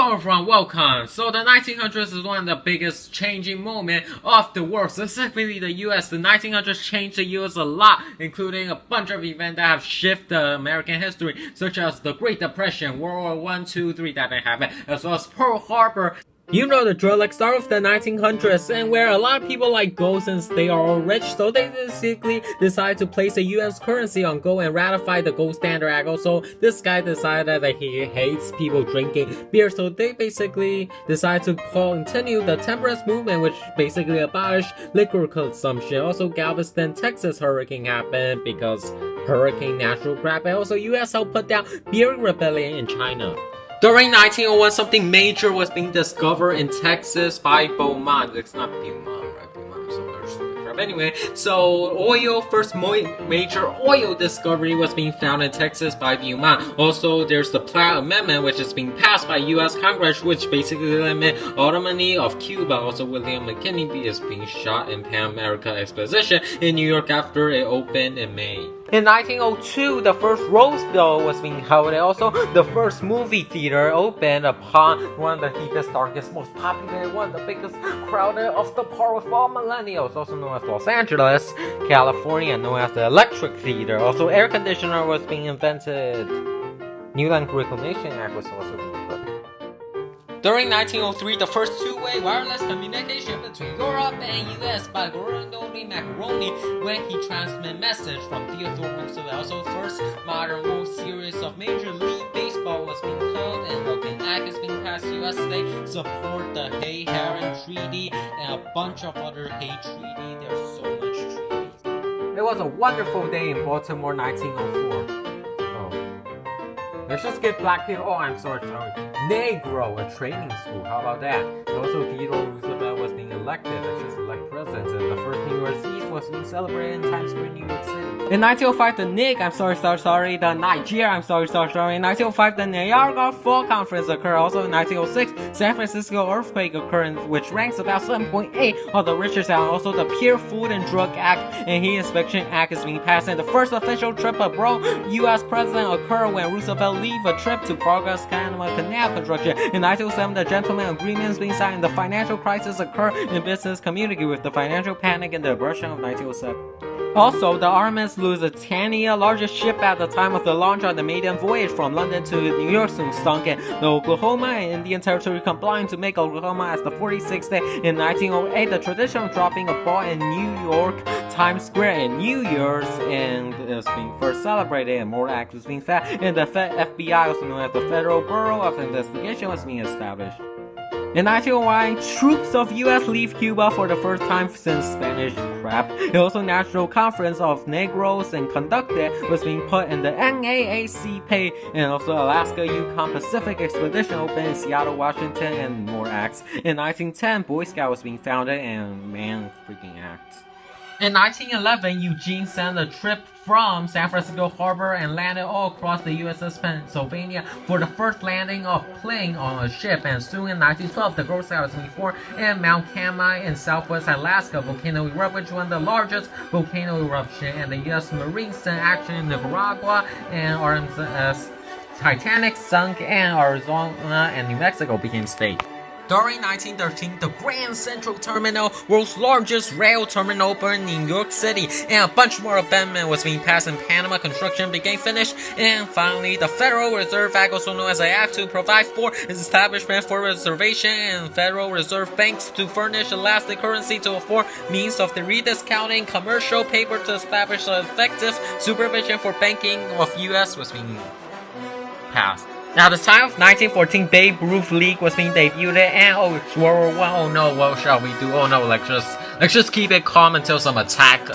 Hello everyone, welcome! So the 1900s is one of the biggest changing moments of the world, specifically the US. The 1900s changed the US a lot, including a bunch of events that have shifted American history, such as the Great Depression, World War I, II, III that didn't happen, as well as Pearl Harbor. You know the drill, like start with the 1900s, and where a lot of people like gold since they are all rich, so they basically decide to place a US currency on gold and ratify the Gold Standard Act. Also, this guy decided that he hates people drinking beer, so they basically decide to continue the temperance movement, which basically abolished liquor consumption. Also, Galveston, Texas hurricane happened because hurricane natural crap, and also US helped put down beer rebellion in China. During 1901, something major was being discovered in Texas by Beaumont. It's not Beaumont, right? Beaumont is some other stupid crap. Anyway, so first major oil discovery was being found in Texas by Beaumont. Also, there's the Platt Amendment, which is being passed by U.S. Congress, which basically limit autonomy of Cuba. Also, William McKinley is being shot in Pan America Exposition in New York after it opened in May. In 1902, the first Rose Bowl was being held, and also the first movie theater opened upon one of the deepest, darkest, most popular, one of the biggest crowded of the part with all millennials, also known as Los Angeles, California, known as the Electric Theater. Also, air conditioner was being invented. New Land Reclamation Act was also being put. During 1903, the first two-way wireless communication between Europe and US by Guglielmo Marconi when he transmitted message from Theodore Roosevelt. Also, first modern World Series of Major League Baseball was being held, and Logan Act is being passed. US state support the Hay-Herran Treaty and a bunch of other Hay Treaty. There's so much treaties. It was a wonderful day in Baltimore, 1904. Let's just give black people, I'm sorry, Negro, a training school, how about that? Also, Theodore Roosevelt was being elected, let's just elect president, and the first New Year's Eve was being celebrated in Times Square, New York City. In 1905, the NIG, the Nigeria, In 1905, the Niagara Fall Conference occurred. Also in 1906, San Francisco earthquake occurred, which ranks about 7.8 of the richest, and also the Pure Food and Drug Act and Heat Inspection Act is being passed, and the first official trip abroad U.S. president occurred when Roosevelt leave a trip to progress Panama Canal construction. In 1907, the gentleman agreement is being signed, and the financial crisis occurred in business community with the financial panic and the depression of 1907. Also, the RMS Lusitania, largest ship at the time of the launch on the maiden voyage from London to New York, soon sunk, and the Oklahoma and Indian Territory combined to make Oklahoma as the 46th day. In 1908, the tradition of dropping a ball in New York Times Square in New Year's and is being first celebrated, and more acts was being found, and the FBI, also known as the Federal Bureau of Investigation, was being established. In 1909, troops of U.S. leave Cuba for the first time since Spanish crap. And also, National Conference of Negroes and conducted was being put in the NAACP, and also Alaska Yukon Pacific Expedition opened in Seattle, Washington, and more acts. In 1910, Boy Scout was being founded, and man, freaking acts. In 1911, Eugene sent a trip from San Francisco Harbor and landed all across the USS Pennsylvania for the first landing of plane on a ship, and soon in 1912, the Girl Scout was being formed in Mount Katmai in southwest Alaska. Volcano eruption, which was the largest volcano eruption, and the US Marines sent action in Nicaragua, and RMS Titanic sunk, and Arizona and New Mexico became state. During 1913, the Grand Central Terminal, world's largest rail terminal, opened in New York City, and a bunch more amendment was being passed, and Panama construction became finished. And finally, the Federal Reserve Act, also known as the Act to provide for its establishment for reservation and Federal Reserve banks to furnish elastic currency to afford means of the rediscounting commercial paper to establish effective supervision for banking of U.S. was being passed. Now, the time of 1914, Babe Ruth League was being debuted, and it's World War I. Oh no, what shall we do? Oh no, let's just keep it calm until some attack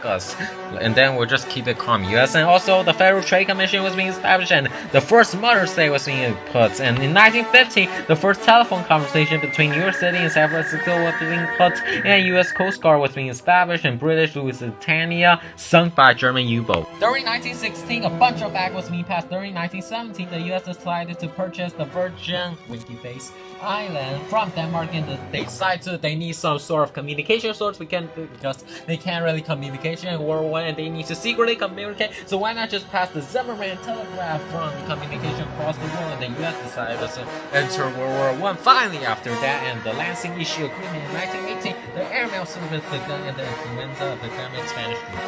us, and then we'll just keep it calm. US, and also the Federal Trade Commission was being established, and the first Mother's Day was being put. And in 1915, the first telephone conversation between New York City and San Francisco was being put, and US Coast Guard was being established, and British Lusitania sunk by a German U-boat. During 1916, a bunch of acts was being passed. During 1917, the US decided to purchase the Virgin Winky Face Island from Denmark, and they decided they need some sort of communication source because they can't really communicate in World War I, and they need to secretly communicate. So why not just pass the Zimmerman telegraph from communication across the world? And the U.S. decided to enter World War I finally after that, and the Lansing Issue Agreement in 1918, the airmail service began, and the influenza became in Spanish flu.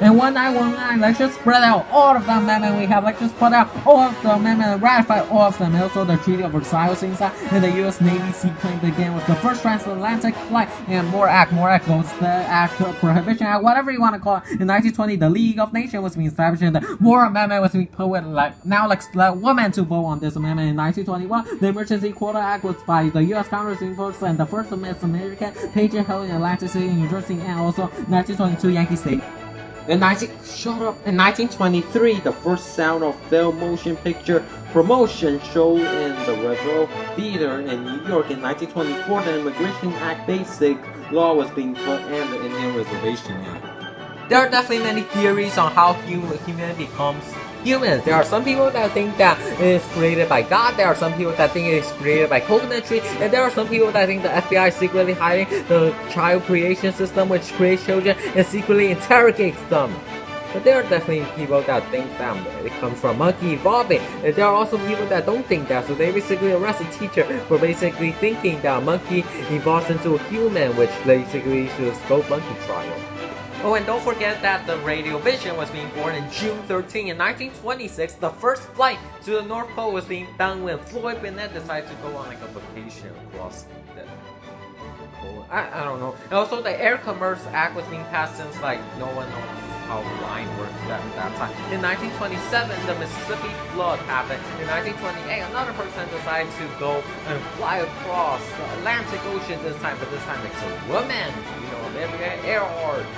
And 1919, let's just spread out all of the amendments we have. Let's just put out all of the amendments and ratify all of them. And also the Treaty of Versailles inside, and the U.S. Navy seaplane began with the first transatlantic flight, and more act votes the Act of Prohibition Act, whatever you want to call it. In 1920, the League of Nations was being established, and the War Amendment was being put with like women to vote on this amendment. In 1921, the Emergency Quota Act was by the U.S. Congress imposed, and the first American patriot held in Atlantic City, New Jersey, and also 1922 Yankee State. In 1923, the first sound of film motion picture promotion show in the Revel Theater in New York. In 1924, the Immigration Act Basic Law was being put, and the Indian Reservation Act. There are definitely many theories on how humanity becomes human. There are some people that think that it is created by God. There are some people that think it is created by coconut tree, and there are some people that think the FBI is secretly hiding the child creation system, which creates children and secretly interrogates them. But there are definitely people that think that it comes from monkey evolving, and there are also people that don't think that, so they basically arrest a teacher for basically thinking that a monkey evolves into a human, which basically is a scope monkey trial. Oh, and don't forget that the Radio Vision was being born in June 13. In 1926, the first flight to the North Pole was being done when Floyd Bennett decided to go on like a vacation across the pole. I don't know. And also, the Air Commerce Act was being passed since like no one knows how flying works at that time. In 1927, the Mississippi flood happened. In 1928, another person decided to go and fly across the Atlantic Ocean this time, but this time it's a woman. You know, Olivia Earhart.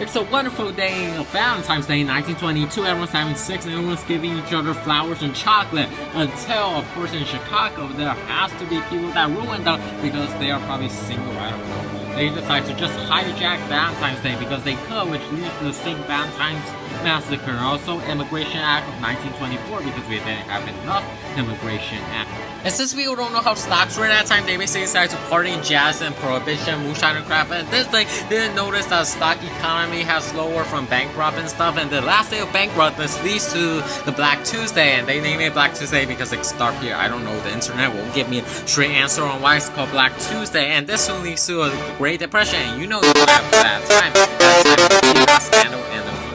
It's a wonderful day of Valentine's Day in 1922. Everyone's having sex and everyone's giving each other flowers and chocolate. Until, of course, in Chicago, there has to be people that ruin them because they are probably single. I don't know. They decide to just hijack Valentine's Day because they could, which leads to the St. Valentine's Massacre. Also, Immigration Act of 1924 because we didn't have enough Immigration Act. And since people don't know how stocks were at that time, they basically decided to party in jazz and prohibition, moonshine and crap. And this thing didn't notice that the stock economy has lower from bankrupt and stuff. And the last day of bankruptness leads to the Black Tuesday, and they named it Black Tuesday because it started here. I don't know. The internet won't give me a straight answer on why it's called Black Tuesday. And this one leads to a Great Depression. And you know what happened at that time. Scandal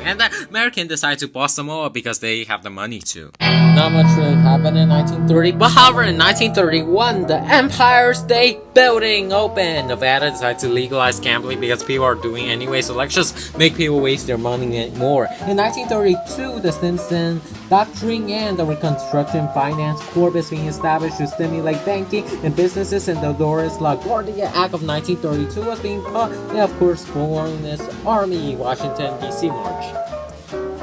and the American decided to boss them over because they have the money to. Not much really happened in 1930, but however, in 1931, the Empire State Building opened. Nevada decided to legalize gambling because people are doing it anyway, so let's just make people waste their money more. In 1932, the Stimson Doctrine and the Reconstruction Finance Corp is being established to stimulate banking and businesses, and the Dolores LaGuardia Act of 1932 was being put, and of course, Bonus Army Washington D.C. March.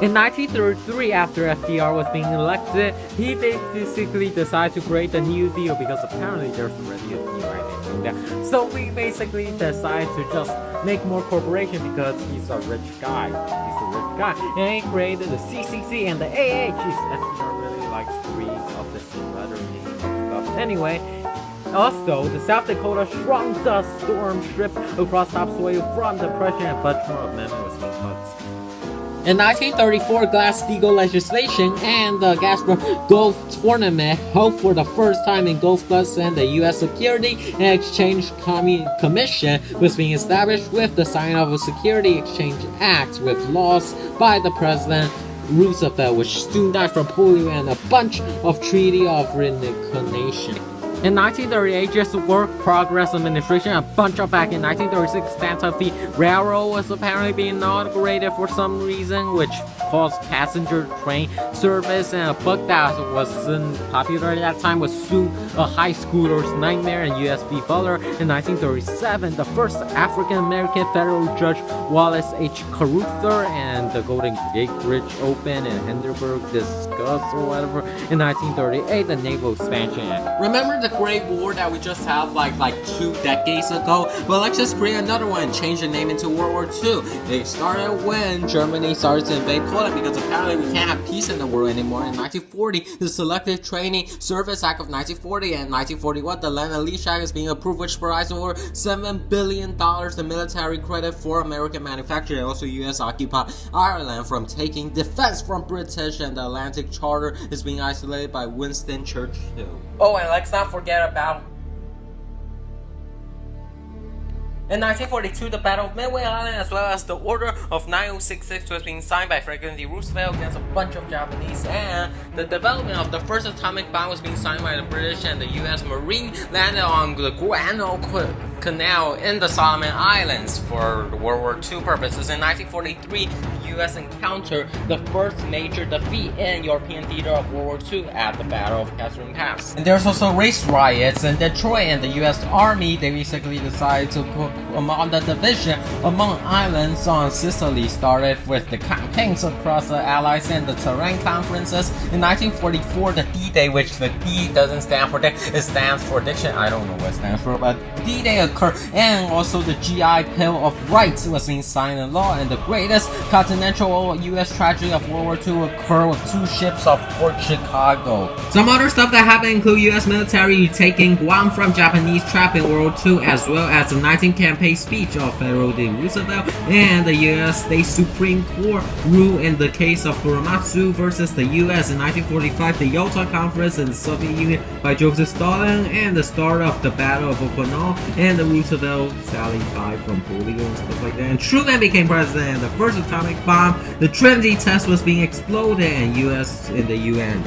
In 1933, after FDR was being elected, he basically decided to create the New Deal because apparently there's already a deal right there. So we basically decided to just make more corporation because he's a rich guy. And he created the CCC and the AA. Jeez, FDR really likes three of the same letter name of stuff. Anyway. Also, the South Dakota shrunk the storm strip across topsoil from depression, and much more amendment was being put. In 1934, Glass-Steagall legislation and the Gazprom Golf Tournament held for the first time in golf clubs, and the U.S. Security and Exchange Commission was being established with the signing of a Security Exchange Act with laws by the President Roosevelt, which soon died from polio, and a bunch of Treaty of Reincarnation. In 1938, just Work Progress Administration, a bunch of back in 1936, Santa Fe Railroad was apparently being inaugurated for some reason, which caused passenger train service, and a book that wasn't popular at that time was Sue, a high schooler's nightmare, and U.S. v. Butler. In 1937, the first African-American federal judge, Wallace H. Caruthers, and the Golden Gate Bridge opened, and Hindenburg discussed or whatever. In 1938, the Naval Expansion Act. Remember the Great War that we just had like 2 decades ago? Well, let's just create another one and change the name into World War II. It started when Germany started to invade Poland because apparently we can't have peace in the world anymore. In 1940, the Selective Training Service Act of 1940 and 1941, the Land and Lease Act is being approved, which provides over $7 billion in military credit for American manufacturing and also US occupied Ireland from taking defense from British, and the Atlantic Charter is being isolated by Winston Churchill. Oh, and let's not forget about in 1942, the Battle of Midway Island, as well as the Order of 9066, was being signed by Franklin D. Roosevelt against a bunch of Japanese, and the development of the first atomic bomb was being signed by the British, and the U.S. Marine landed on the Guadalcanal Canal in the Solomon Islands for World War II purposes. In 1943, the U.S. encountered the first major defeat in European theater of World War II at the Battle of Catherine Pass. And there's also race riots in Detroit, and the U.S. Army, they basically decided to put among the division among islands on Sicily, started with the campaigns across the Allies and the Terrain conferences. In 1944, the D-Day, which the D doesn't stand for it stands for diction. I don't know what it stands for, but D-Day occurred, and also the GI Bill of Rights was being signed in law, and the greatest continental U.S. tragedy of World War II occurred with 2 ships off Port Chicago. Some other stuff that happened include U.S. military taking Guam from Japanese trap in World War II, as well as the 19th campaign speech of Theodore Roosevelt, and the U.S. State Supreme Court rule in the case of Korematsu versus the U.S. in 1945, the Yalta Conference in the Soviet Union by Joseph Stalin, and the start of the Battle of Okinawa, and the Roosevelt Sally died from polio and stuff like that. And Truman became president, and the first atomic bomb, the Trinity test, was being exploded, and U.S. in the UN.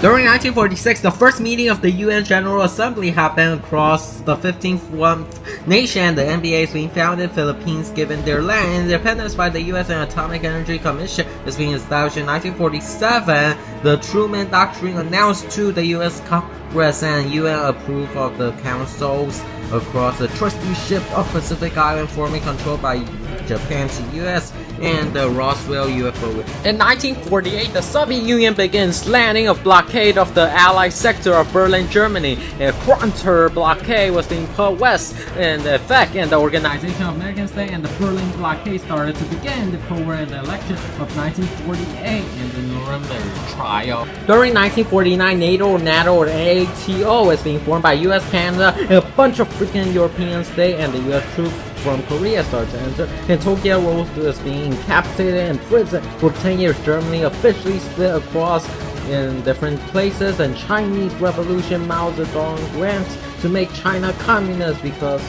During 1946, the first meeting of the UN General Assembly happened across the 15th nation. The NBA is being founded. Philippines given their land independence by the US, and Atomic Energy Commission is being established in 1947. The Truman Doctrine announced to the US Congress, and UN approved of the councils across the trusteeship of Pacific Island, forming control by Japan to US, and the Roswell UFO. In 1948, the Soviet Union begins landing of blockade of the Allied sector of Berlin, Germany. A counter blockade was being put west in effect, and the Organization of American States and the Berlin blockade started to begin the Cold War and the election of 1948 and the Nuremberg trial. During 1949, NATO, or NATO is being formed by US, Canada, and a bunch of freaking European states, and the US troops from Korea started to enter, and Tokyo was being incapacitated in prison for 10 years. Germany officially split across in different places, and Chinese Revolution, Mao Zedong grants to make China communist because,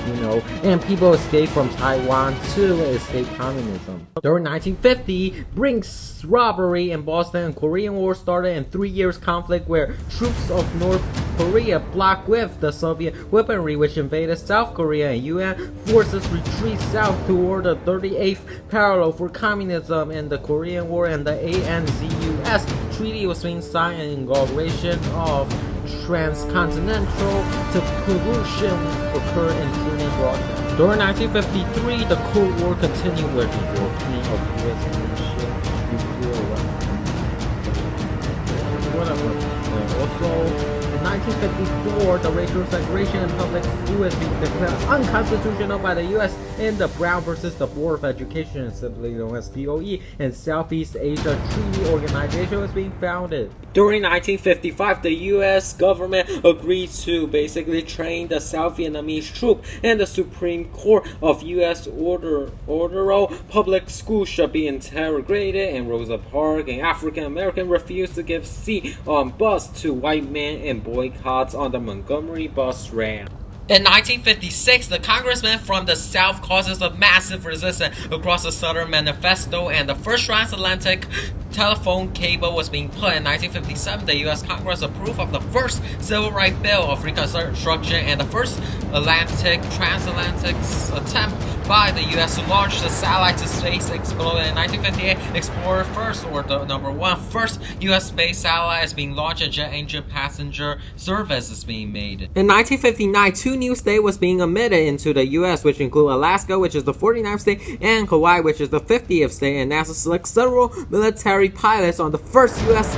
you know, and people escaped from Taiwan to escape communism. During 1950, Brinks robbery in Boston and Korean War started, and 3 years conflict where troops of North Korea blocked with the Soviet weaponry which invaded South Korea, and UN forces retreat south toward the 38th parallel for communism in the Korean War, and the ANZUS treaty was being signed, and inauguration of transcontinental pollution occurred in Trinity broadcast. During 1953, the Cold War continued with the European of US nuclear weapons. Whatever. Also, in 1954, the racial segregation in public school has been declared unconstitutional by the U.S. in the Brown versus the Board of Education, simply known as BOE, and Southeast Asia Treaty Organization was being founded. During 1955, the U.S. government agreed to basically train the South Vietnamese troops, and the Supreme Court of U.S. ordered public schools should be integrated, and Rosa Parks, an African American, refused to give seat on bus to white men, and boycotts on the Montgomery bus ran. In 1956, the congressman from the South causes a massive resistance across the Southern Manifesto, and the first transatlantic telephone cable was being put. In 1957, the U.S. Congress approved of the first Civil Rights Bill of Reconstruction, and the first transatlantic attempt by the U.S. to launch the satellite to space exploded. In 1958, Explorer first, or the number 1, first U.S. space satellite is being launched, and jet engine passenger service is being made. In 1959, 2 new states was being admitted into the U.S., which include Alaska, which is the 49th state, and Hawaii, which is the 50th state, and NASA selects several military pilots on the first U.S.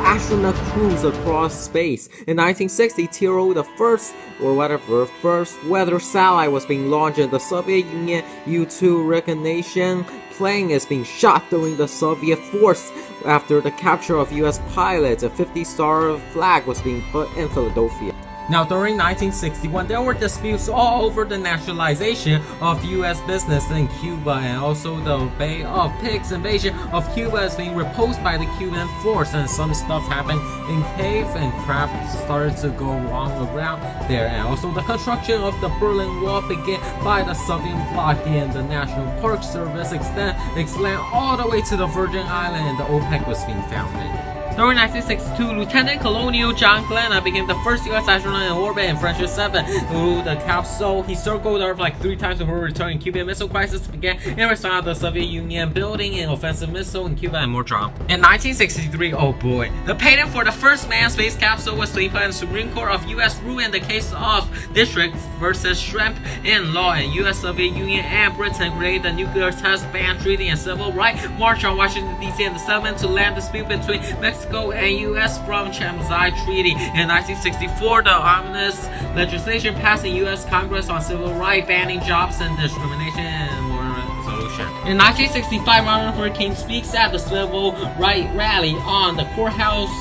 astronaut cruise across space. In 1960, Tiro, the first weather satellite, was being launched, and the Soviet Union U-2 recognition plane is being shot during the Soviet force. After the capture of U.S. pilots, a 50-star flag was being put in Philadelphia. Now, during 1961, there were disputes all over the nationalization of U.S. business in Cuba, and also the Bay of Pigs invasion of Cuba is being repulsed by the Cuban force, and some stuff happened in cave, and crap started to go wrong around there, and also the construction of the Berlin Wall began by the Soviet bloc, and the National Park Service extended all the way to the Virgin Islands, and the OPEC was being founded. During 1962, Lieutenant Colonel John Glenn became the first U.S. astronaut in orbit in Friendship 7. Through the capsule, he circled Earth like 3 times before returning. Cuban Missile Crisis began in response to the Soviet Union building an offensive missile in Cuba, and more drama. In 1963, oh boy, the patent for the first manned space capsule was to be put in the Supreme Court of U.S. rule in the case of District versus Shrimp in law, and U.S., Soviet Union, and Britain created the Nuclear Test Ban Treaty and Civil Rights March on Washington, D.C. and the settlement to land dispute between Mexico and U.S. from Chamzai Treaty. In 1964, the omnibus legislation passed in U.S. Congress on civil rights, banning jobs and discrimination, and more resolution. In 1965, Martin Luther King speaks at the civil rights rally on the courthouse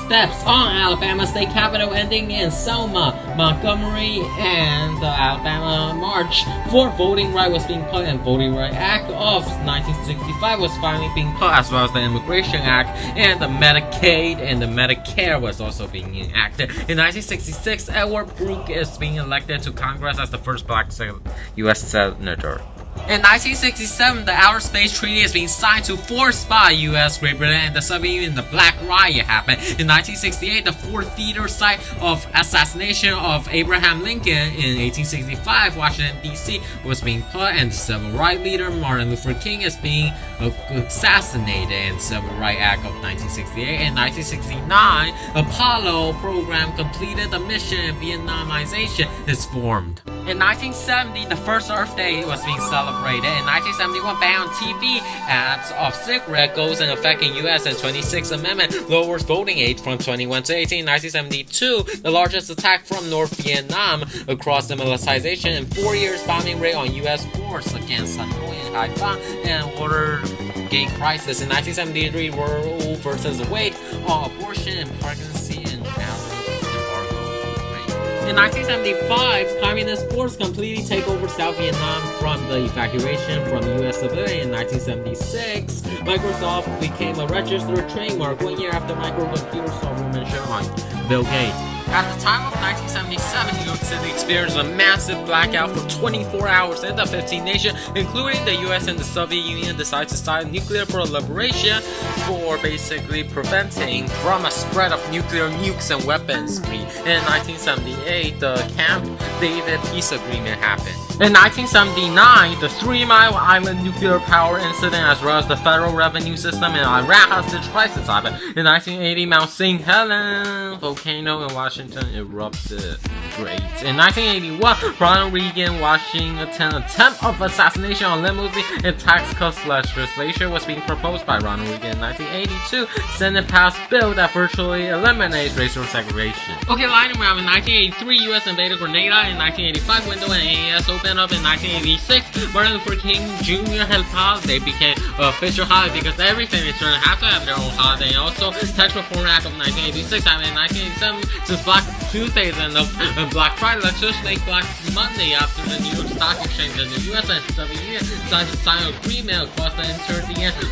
steps on Alabama State Capitol, ending in Selma, Montgomery, and the Alabama March for Voting Right was being put, and Voting Right Act of 1965 was finally being put, as well as the Immigration Act, and the Medicaid and the Medicare was also being enacted. In 1966, Edward Brooke is being elected to Congress as the first black U.S. senator. In 1967, the Outer Space Treaty is being signed to force by U.S., Great Britain, and the Soviet Union. The Black Riot happened. In 1968, the Ford Theater site of assassination of Abraham Lincoln. In 1865, Washington, D.C. was being put, and the civil rights leader Martin Luther King is being assassinated. In the Civil Rights Act of 1968. In 1969, Apollo program completed the mission, and Vietnamization is formed. In 1970, the first Earth Day was being celebrated. In 1971, ban on TV ads of cigarette goes in effect in U.S. and 26th Amendment lowers voting age from 21 to 18. In 1972, the largest attack from North Vietnam across demilitarization in 4 years, bombing rate on U.S. force against Hanoi and Haifa, and Watergate crisis. In 1973, Roe versus Wade on abortion and pregnancy and in 1975, communist forces completely take over South Vietnam from the evacuation from U.S. civilian. In 1976, Microsoft became a registered trademark 1 year after microcomputers saw rulership on Bill Gates. At the time of 1977, New York City experienced a massive blackout for 24 hours, and the 15 nations, including the US and the Soviet Union, decided to start nuclear proliferation for basically preventing from a spread of nuclear nukes and weaponry. In 1978, the Camp David Peace Agreement happened. In 1979, the 3 Mile Island nuclear power incident, as well as the Federal Revenue System in Iraq hostage crisis happened. In 1980, Mount St. Helens volcano in Washington erupted. Great. In 1981, Ronald Reagan Washington attempt of assassination on limousine and tax cuts legislation was being proposed by Ronald Reagan. In 1982, Senate passed bill that virtually eliminates racial segregation. Okay, lightning round. In 1983, U.S. invaded Grenada. In 1985, Windows and AES opened up. In 1986, Martin Luther King Jr. holiday became an official holiday because everything is trying to have their own holiday. And also, Tax Reform Act of 1986 happened in 1987. Since Black Tuesdays and Black Friday, let's just make Black Monday after the New York Stock Exchange and the U.S. and Soviet Union decided to sign an agreement across the entire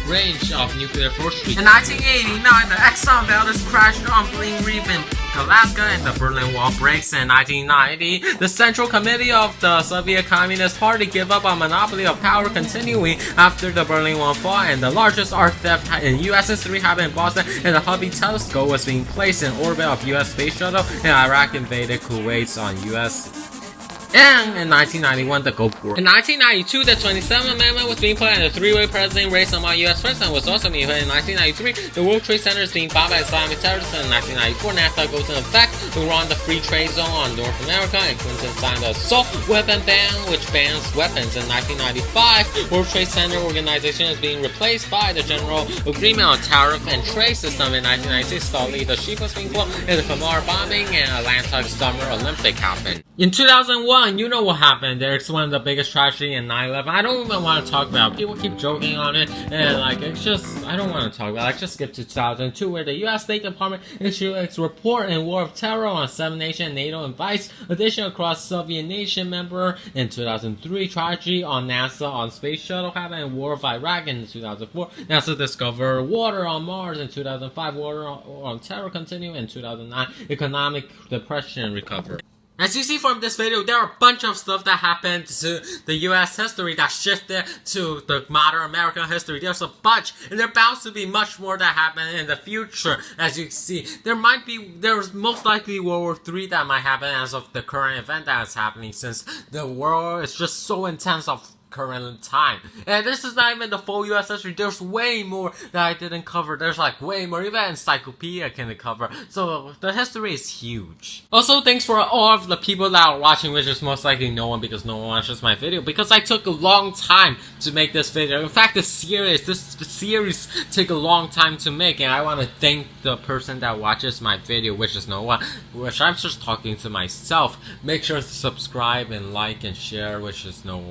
range of nuclear forestry. In 1989, the Exxon Valdez crashed on Bling Reef in Alaska, and the Berlin Wall breaks. In 1990, the Central Committee of the Soviet Communist Party gave up on monopoly of power, continuing after the Berlin Wall fall, and the largest art theft in U.S. history happened in Boston, and the Hubble telescope was being placed in orbit of U.S. space shuttle, and Iraq invaded Kuwait on U.S. And in 1991, the Gulf War. In 1992, the 27th Amendment was being put, and the three-way president race among U.S. presidents was also being put. In 1993, the World Trade Center is being bombed by Islamic terrorists. In 1994, NAFTA goes into effect who run the free trade zone on North America, and Clinton signed the assault weapon ban, which bans weapons in 1995. World Trade Center Organization is being replaced by the General Agreement on Tariff and Trade System in 1996. Thought leadership was being put in the Khmer bombing, and Atlanta Summer Olympic happened. In 2001, you know what happened. There's one of the biggest tragedy in 9/11. I don't even want to talk about it. People keep joking on it, and it's just, I don't want to talk about it. Just skip to 2002, where the U.S. State Department issued its report in War of Terror on 7 nations, NATO invites addition across Soviet nation member. In 2003, tragedy on NASA on Space Shuttle happened, in War of Iraq. In 2004, NASA discovered water on Mars. In 2005, water on Terror continued. In 2009, economic depression recovered. As you see from this video, there are a bunch of stuff that happened to the US history that shifted to the modern American history. There's a bunch, and there's bound to be much more that happen in the future. As you can see, there's most likely World War III that might happen as of the current event that is happening, since the world is just so intense of current time. And this is not even the full US history. There's way more that I didn't cover. There's way more, even encyclopedia can cover. So the history is huge. Also, thanks for all of the people that are watching, which is most likely no one, because no one watches my video, because I took a long time to make this video. In fact, this series took a long time to make, and I want to thank the person that watches my video, which is no one, which I'm just talking to myself. Make sure to subscribe and like and share, which is no one.